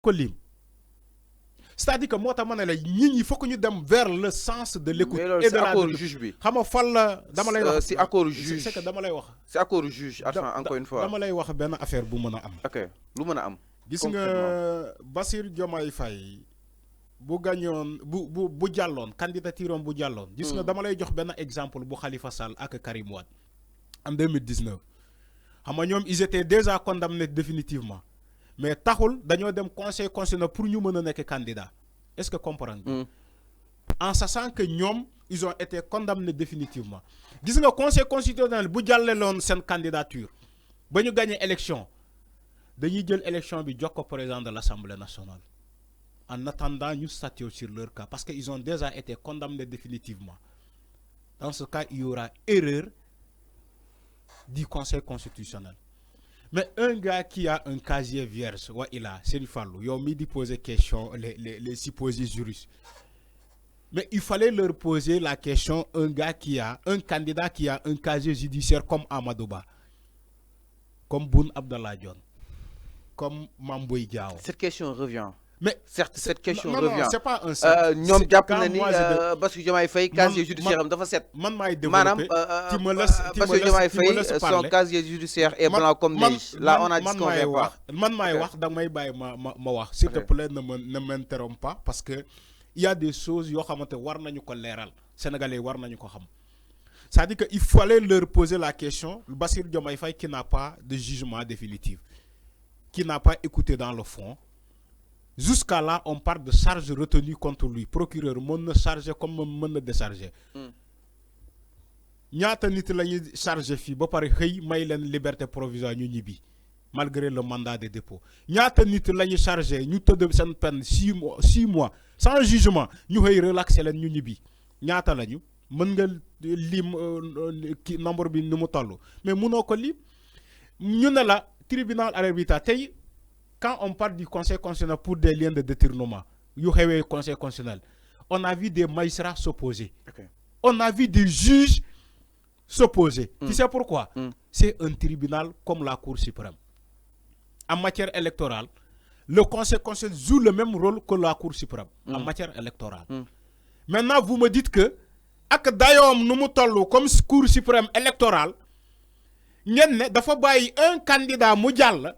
ko lim c'est-à-dire que moo tax ma ne la il faut que ñu dem vers le sens de l'écoute et de la juge bi xam nga fan la dama lay wax si accord juge c'est que dama lay wax si accord juge attends encore une fois dama lay wax benn affaire bu mën a am ok lu mën a am gis nga Bassirou Diomaye Faye bu gagnoon bu jàlloon candidature bu jàlloon gis nga dama lay jox benn exemple bu Khalifa Sall ak Karim Wade en 2019 xam nga ñoom ils étaient déjà condamnés définitivement mais taxul dañoo dem conseil constitutionnel pour ñu mën a nekk candidat est-ce que comprendre en sachant que ñoom ils ont été condamnés définitivement gis nga conseil constitutionnel bu jàlleloon seen candidature ba ñu gagné élection dañuy jël élection bi jox ko président de l'Assemblée nationale en attendant ñu statuer sur leur cas parce que ils ont déjà été condamnés définitivement dans ce cas il y aura erreur du conseil constitutionnel. Mais un gars qui a un casier vierge, ouais, il a, c'est une fallou. Ils ont mis de poser question, les supposés juristes. Mais il fallait leur poser la question, un candidat qui a un casier judiciaire comme Amadouba, comme Boun Abdallah Dionne, comme Mamboy Diao. Cette question revient. Mais certes, cette question non, revient. Non, c'est pas un certes. ñoom jàpp na ni Bassirou Diomaye Faye casier judiciaire am dafa set. Maanaam Bassirou Diomaye Faye son casier judiciaire est blanc comme neige. Là on a dit qu'on va voir. Man maay wax da may bàyyi ma wax. S'il te plaît ne m'interromps pas parce que il y a des choses yoo xamante war nañu ko leeral Sénégalais war nañu ko xam. C'est-à-dire que il fallait leur poser la question Bassirou Diomaye Faye qui n'a pas de jugement définitif, qui n'a pas écouté dans le fond. Jusqu'à là, on parle de charges retenues contre lui. Procureur, mën na charger comme mën na décharger. ñaata nit la ñuy charger fii ba pare xëy may leen liberté provisoire ñu ñibbi malgré le mandat de dépôt. ñaata nit la ñuy charger ñu tëdd seen peine 6 mois sans jugement ñu xëy relaxer leen ñu ñibbi ñaata lañu mën nga lim nombre bi ni mu toll mais mënoo ko lim ñu ne la tribunal arbitrage tey. Quand on parle du conseil constitutionnel pour des liens de détournement, conseil constitutionnel, on a vu des magistrats s'opposer. Okay. On a vu des juges s'opposer. Tu sais pourquoi? C'est un tribunal comme la Cour suprême. En matière électorale, le conseil constitutionnel joue le même rôle que la Cour suprême en matière électorale. Maintenant, vous me dites que, ak dayom nu mu tollu comme Cour suprême électorale, ngeen ne dafa bàyyi un candidat mu jàll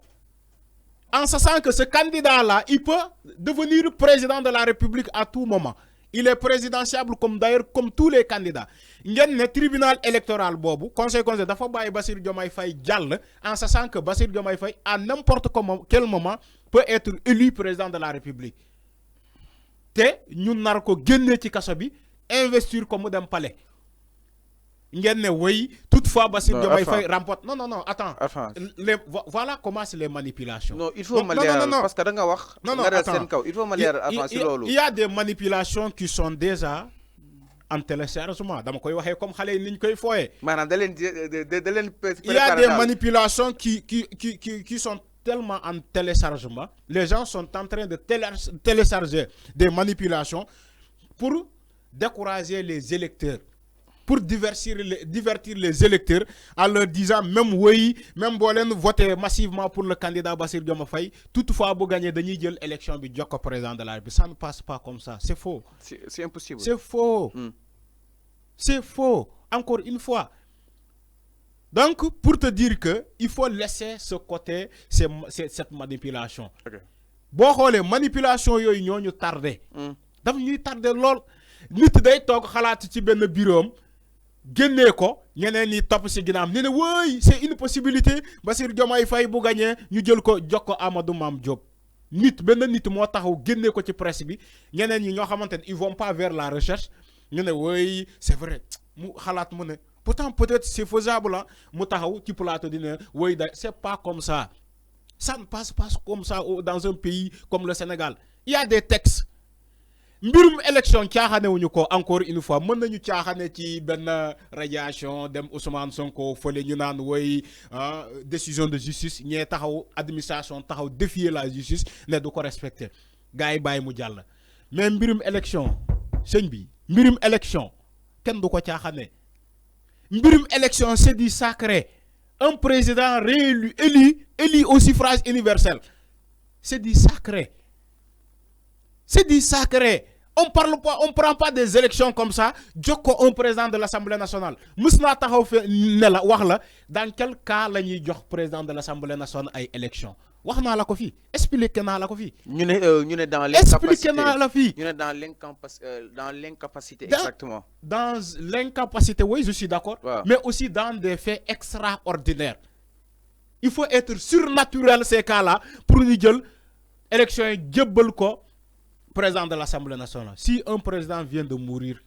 en sachant que ce candidat-là, il peut devenir président de la République à tout moment. Il est présidentiable comme d'ailleurs comme tous les candidats. Il y a un tribunal électoral bobu, conseil dafa baye Bassirou Diomaye Faye dial en sachant que Bassirou Diomaye Faye à n'importe quel moment peut être élu président de la République. Té ñun nar ko génné ci kasso bi investir comme dem palais. Oui, toutefois, Bassirou Diomaye Faye remporte. Non, attends. Voilà comment c'est les manipulations. Non, il faut me lire parce que il faut me lire il y a des manipulations qui sont déjà en téléchargement. Comme il y a des manipulations qui sont tellement en téléchargement. Les gens sont en train de télécharger des manipulations pour décourager les électeurs. Pour divertir les électeurs en leur disant même oui, même si vous votez massivement pour le candidat Bassirou Diomaye Faye, toutefois vous gagnez l'élection du président de la République. Ça ne passe pas comme ça, c'est faux. C'est impossible. C'est faux. C'est faux, encore une fois. Donc, pour te dire que il faut laisser ce côté, cette manipulation. Bon, les manipulations, ils ont tardé. Ils ont tardé lol. Nit day tok xalaat ci ben bureau génné ko ñeneen ni top ci ginam né woy c'est une possibilité Bassirou Diomaye Faye bu gagné ñu jël ko jox ko Amadou Mame Diop nit ben nit mo taxaw génné ko ci presse bi ñeneen ñi ñoo xamantene ils vont pas vers la recherche ñu né woy c'est vrai mu xalaat mu né pourtant peut-être c'est faisable hein mu taxaw ci plateau di né woy c'est pas comme ça ne passe pas comme ça dans un pays comme le Sénégal. Il y a des textes. Mbirum élection caaxane wuñu ko encore une fois mën nañu caaxane ci benn radiation dem Ousmane Sonko fële ñu naan woy décision de justice ñee taxaw administration taxaw défier la justice ne du ko respecter gars yi bàyyi mu jàll mais mbirum élection sëñ bi mbirum élection kenn du ko caaxane mbirum élection c'est du sacré un président réélu élu au suffrage universel c'est du sacré C'est du sacré. On parle pas, on prend pas des élections comme ça. Djoko un président de l'Assemblée nationale. Musna taxaw fe ne la wax la dans quel cas la ñuy jox président de l'Assemblée nationale ay élections. Wax naa la ko fi, expliqué naa la ko fi. Ñu ne dans l'incapacité. Expliqué naa la fi. Ñu ne dans l'incapacité exactement. Dans l'incapacité, oui, je suis d'accord. Wow. Mais aussi dans des faits extraordinaires. Il faut être surnaturel ces cas-là pour ñu jël élection yi jëbbal ko président de l'Assemblée nationale. Si un président vient de mourir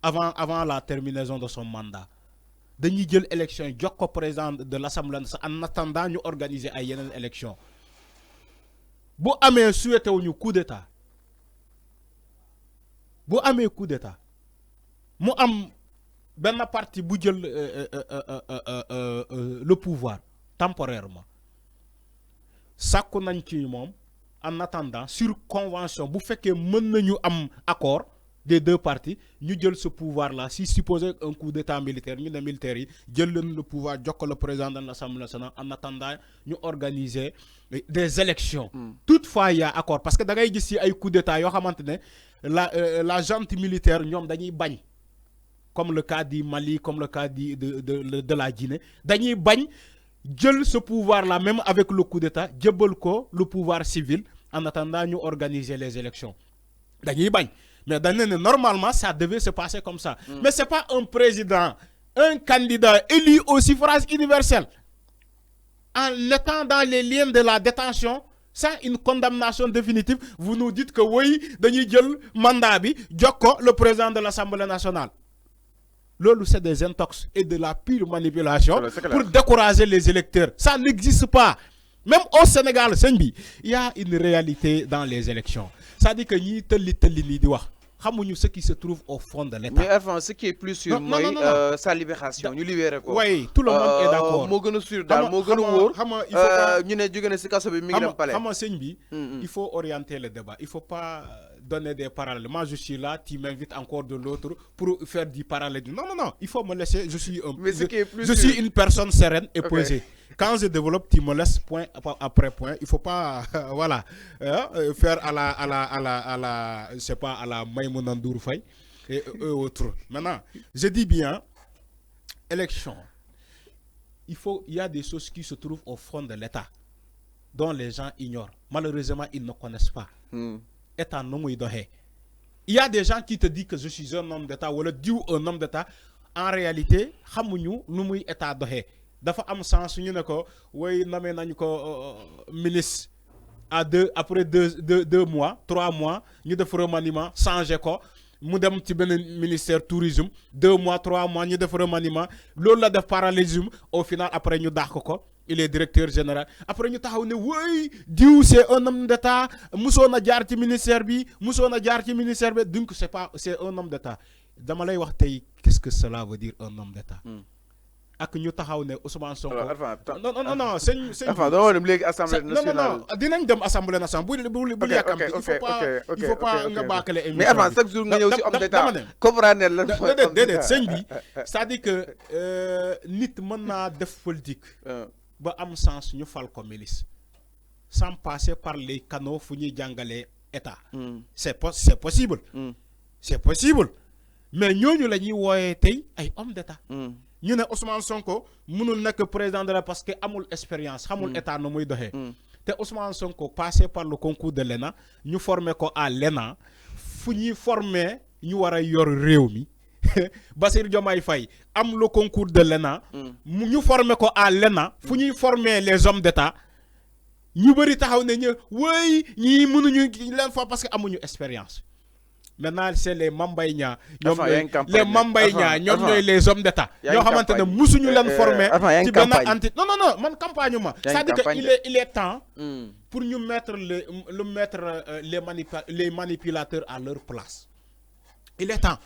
avant la terminaison de son mandat, dañuy jël élection jox ko président de l'Assemblée nationale en attendant ñu organiser ay yeneen élection bu amee souhaité wuñu coup d'état bu amee coup d'état mu am benn parti bu jël le pouvoir temporairement sàkku nañ ci moom en attendant sur convention bu fekkee mën nañu am accord des deux parties ñu jël ce pouvoir là si supposé un coup d'état militaire ñu ne militaires yi jël le pouvoir jox ko le président de l'Assemblée nationale en attendant ñu organiser des élections. Toutefois il y a accord parce que da ngay gis ci ay coup d'état yoo xamante ne la junte militaire ñoom dañuy bañ comme le cas du Mali comme le cas de la Guinée dañuy bañ jël ce pouvoir là même avec le coup d'état jëbal ko le pouvoir civil en attendant ñu organiser les élections dañuy bañ mais normalement ça devait se passer comme ça. Mais c'est pas un président un candidat élu au suffrage universel en étant dans les liens de la détention sans une condamnation définitive vous nous dites que oui dañuy jël mandat bi jox ko le président de l'Assemblée nationale. Lolo, c'est des intox et de la pure manipulation pour décourager les électeurs. Ça n'existe pas. Même au Sénégal, il y a une réalité dans les élections. Ça dit que ni ce qui se trouve au fond de l'État. Mais enfin, ce qui est plus sûr, sa libération. Nous libérer quoi. Oui, tout le monde est d'accord. Il faut orienter le débat. Il ne faut pas donner des parallèles. Moi, je suis là, tu m'invites encore de l'autre pour faire du parallèle. Non. Il faut me laisser. Je suis une personne sereine et posée. Quand je développe, tu me laisses point après point. Il ne faut pas, faire à la, je sais pas, à la Maïmouna Ndour Faye et autres. Maintenant, je dis bien, élection. Il y a des choses qui se trouvent au fond de l'État, dont les gens ignorent. Malheureusement, ils ne connaissent pas. État non il y a des gens qui te disent que je suis un homme d'État ou un homme d'État. En réalité, xamuñu nu muy état doxé. Dafa am sens ñu ne ko way namé nañ ko ministre après deux mois 3 mois ñu def remaniement changer ko mu dem ci benen ministère tourisme 2 mois 3 mois ñu def remaniement loolu la def parallélisme au final après ñu dakh ko il est directeur général après ñu taxaw ne way diw c'est un homme d'état musona jaar ci ministère bi donc c'est un homme d'état dama lay wax tay qu'est-ce que cela veut dire un homme d'état ak ñu taxaw ne Ousmane Sonko non enfin dama dem légui assemblée nationale non dinañ dem assemblée nationale bu yakam il faut pas nga bakale émission mais avant chaque jour nga ñëw ci homme d'état comprendre la dédé sëñ bi c'est-à-dire que nit mën na def politique ba am sens ñu fal ko milice sans passer par les canaux fu ñuy jàngalee état c'est possible c'est possible mais ñooñu la ñuy wooyee tey ay homme d'état ñu ne Ousmane Sonko mënul nekk président de la parce que amul expérience xamul état nu muy doxee te Ousmane Sonko passé par le concours de l'ENA ñu formé ko à l'ENA fu ñuy formé ñu war a yor réew mi Bassirou Diomaye Faye am le concours de l'ENA ñu formé ko à l'ENA fu ñuy former les hommes d'état ñu bëri taxaw ne ñu wéy ñii mënuñu leen fa parce que amuñu expérience. Maintenant c'est les Mambaïnia les Mambaïnia les hommes d'état ñoo xamantene musuñu leen former ci ben anti non man campagne ma c'est-à-dire que il est temps pour ñu mettre les manipulateurs à leur place. Il est temps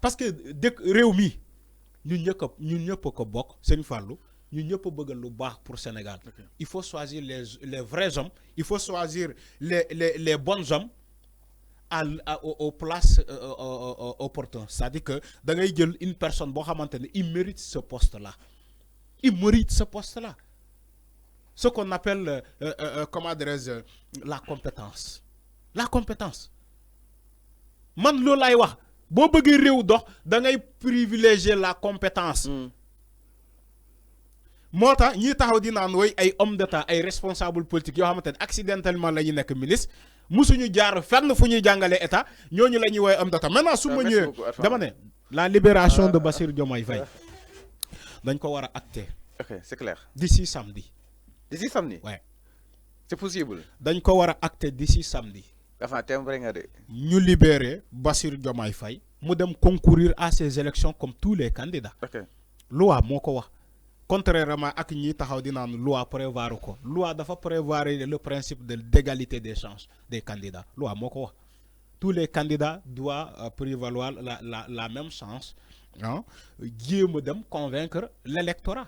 parce que dëkk réew mi ñun ñëpp ko bokk Sëñ Fallou ñun ñëpp bëgg lu baax pour Sénégal. Il faut choisir les vrais hommes, il faut choisir les bons hommes aux places opportunes. C'est-à-dire que da ngay jël une personne boo xamante ne il mérite ce poste-là. Il mérite ce poste-là. Ce qu'on appelle comment dirais-je la compétence. la compétence man loolu lay wax boo bëggee réew dox da ngay privilégier la compétence. moo tax ñi taxaw di naan woy ay homme d'état ay responsable politique yoo xamante ne accidentellement la ñu nekk ministre musuñu jaar fenn fu ñuy jàngalee état ñooñu la ñuy woy homme d'état maintenant su ma ñëwee dama ne la libération de Bassirou Diomaye Faye dañ ko war a acter. Ok, c'est clair. D'ici samedi. D'ici samedi? Ouais. C'est possible. dañ ko war a acter d'ici samedi. Enfin, t'aimerais nga de. Ñu libérer Bassirou Diomaye Faye mu dem concourir à ces élections comme tous les candidats. Ok. Loi moo ko wax. Contrairement à ñi taxaw di naan loi prévoir ko loi dafa prévoir le principe de d'égalité des chances des candidats loi moo ko wax. Tous les candidats doivent prévaloir la même chance. Hein, jéem dem convaincre l'électorat.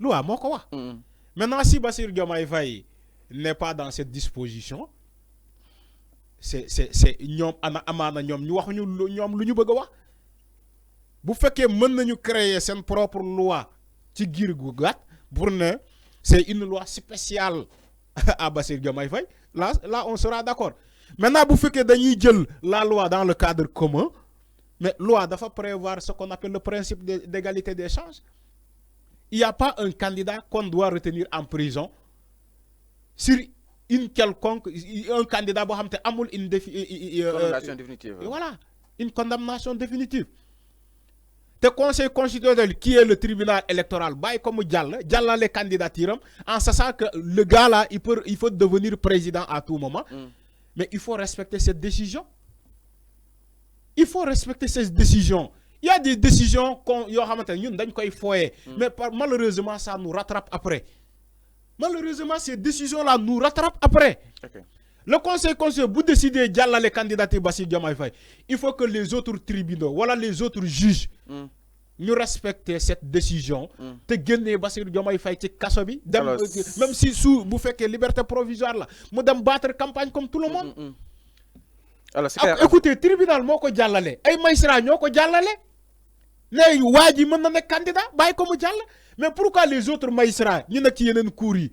Loi moo ko wax. Maintenant si Bassirou Diomaye Faye n'est pas dans cette disposition c'est ñoom amaana ñoom ñu wax ñoom lu ñu bëgg a wax bu fekkee mën nañu créer seen propre loi ci giir gu gàtt pour ne c'est une loi spéciale à Bassirou Diomaye Faye là on sera d'accord. Maintenant bu fekkee dañuy jël la loi dans le cadre commun mais loi doit prévoir ce qu'on appelle le principe d'égalité des chances. Il n'y a pas un candidat qu'on doit retenir en prison sur une quelconque un candidat boo xam te amul une condamnation définitive. Voilà, une condamnation définitive. Le conseil constitutionnel qui est le tribunal électoral bàyyi ko mu jàllale candidature en sachant que le gars là il faut devenir président à tout moment. Mais il faut respecter cette décision. Il faut respecter ces décisions. Il y a des décisions yoo xamante ne ñun dañ koy foyee. Mais malheureusement ça nous rattrape après. Malheureusement ces décisions là nous rattrapent après. Okay. Le conseil constitutionnel bu décider jàllale candidature Bassirou Diomaye Faye il faut que les autres tribunaux wala les autres juges ñu respecter cette décision te génnee Bassirou Diomaye Faye ci kaso bi dem même si sous bu fekkee liberté provisoire la mu dem battre campagne comme tout le monde. Alors c'est clair. Écoutez tribunal moo ko jàllale ay magistrats ñoo ko jàllale ne waa ji mën na nekk candidat bàyyi ko mu jàll mais pourquoi les autres magistrats ñu nekk ci yeneen cours yi